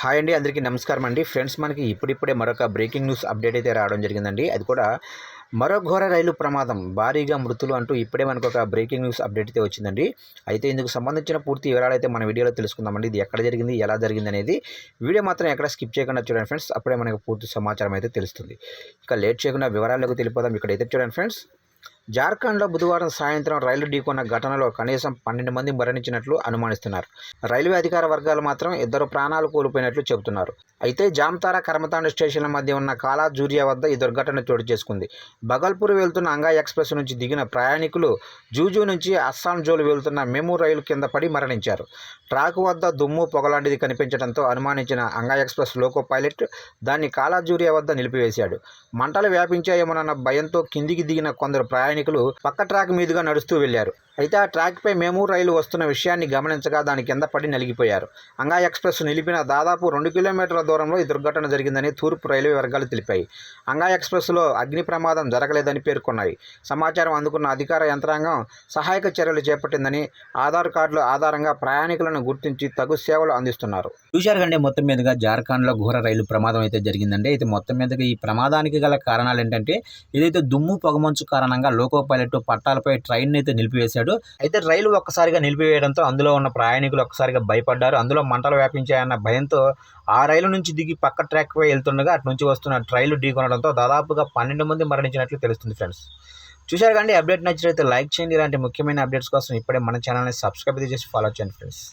Hi అండి, అందరికీ నమస్కారం అండి. ఫ్రెండ్స్, మనకి ఇప్పుడిప్పుడే మరొక బ్రేకింగ్ న్యూస్ అప్డేట్ అయితే రావడం జరిగిందండి. అది కూడా మరో ఘోర రైలు ప్రమాదం, భారీగా మృతులు అంటూ ఇప్పుడే మనకు ఒక బ్రేకింగ్ న్యూస్ అప్డేట్ అయితే వచ్చిందండి. అయితే ఇందుకు సంబంధించిన పూర్తి వివరాలు అయితే మన వీడియోలో తెలుసుకుందామండి. ఇది ఎక్కడ జరిగింది, ఎలా జరిగింది అనేది వీడియో మాత్రం ఎక్కడ స్కిప్ చేయకుండా చూడండి ఫ్రెండ్స్. అప్పుడే మనకు పూర్తి సమాచారం అయితే తెలుస్తుంది. ఇక లేట్ చేయకుండా వివరాల్లోకి తెలిపోదాం. ఇక్కడైతే చూడండి ఫ్రెండ్స్, జార్ఖండ్లో బుధవారం సాయంత్రం రైలు ఢీకొన్న ఘటనలో కనీసం 12 మంది మరణించినట్లు అనుమానిస్తున్నారు. రైల్వే అధికార వర్గాలు మాత్రం 2 ప్రాణాలు కోల్పోయినట్లు చెబుతున్నారు. అయితే జామ్తారా కర్మతాండ స్టేషన్ల మధ్య ఉన్న కాలా జూరియా వద్ద ఈ దుర్ఘటన చోటు చేసుకుంది. బగల్పూర్ వెళ్తున్న అంగా ఎక్స్ప్రెస్ నుంచి దిగిన ప్రయాణికులు జూజూ నుంచి అస్సాం జోలు వెళ్తున్న మెము రైలు కింద పడి మరణించారు. ట్రాక్ వద్ద దుమ్ము పొగలాంటిది కనిపించడంతో అనుమానించిన అంగా ఎక్స్ప్రెస్ లోకో పైలట్ దాన్ని కాలా జూరియా వద్ద నిలిపివేశాడు. మంటలు వ్యాపించాయేమోనన్న భయంతో కిందికి దిగిన కొందరు ప్రయాణికులు పక్క ట్రాక్ మీదుగా నడుస్తూ వెళ్లారు. అయితే ఆ ట్రాక్పై మెము రైలు వస్తున్న విషయాన్ని గమనించగా దాని కింద పడి నలిగిపోయారు. అంగా ఎక్స్ప్రెస్ నిలిపిన దాదాపు 2 కిలోమీటర్ల దూరంలో ఈ దుర్ఘటన జరిగిందని తూర్పు రైల్వే వర్గాలు తెలిపాయి. అంగా ఎక్స్ప్రెస్లో అగ్ని ప్రమాదం జరగలేదని పేర్కొన్నాయి. సమాచారం అందుకున్న అధికార యంత్రాంగం సహాయక చర్యలు చేపట్టిందని, ఆధార్ కార్డుల ఆధారంగా ప్రయాణికులను గుర్తించి తగు సేవలు అందిస్తున్నారు. చూశారు కంటే మొత్తం మీదుగా జార్ఖండ్లో ఘోర రైలు ప్రమాదం అయితే జరిగిందండి. అయితే మొత్తం మీదుగా ఈ ప్రమాదానికి గల కారణాలు ఏంటంటే, ఏదైతే దుమ్ము పొగమంచు కారణంగా లోకో పైలట్ పట్టాలపై ట్రైన్ అయితే నిలిపివేశాడు. అయితే రైలు ఒక్కసారిగా నిలిపివేయడంతో అందులో ఉన్న ప్రయాణికులు ఒక్కసారిగా భయపడ్డారు. అందులో మంటలు వ్యాపించాయన్న భయంతో ఆ రైలు నుంచి దిగి పక్క ట్రాక్ పై వెళ్తుండగా అటు నుంచి వస్తున్న రైలు ఢీకొనడంతో దాదాపుగా 12 మంది మరణించినట్లు తెలుస్తుంది ఫ్రెండ్స్. చూశారు కానీ అప్డేట్ నచ్చినట్లయితే లైక్ చేయండి. ఇలాంటి ముఖ్యమైన అప్డేట్స్ కోసం ఇప్పుడే మన ఛానల్ని సబ్స్క్రైబ్ చేసి ఫాలో చేయండి ఫ్రెండ్స్.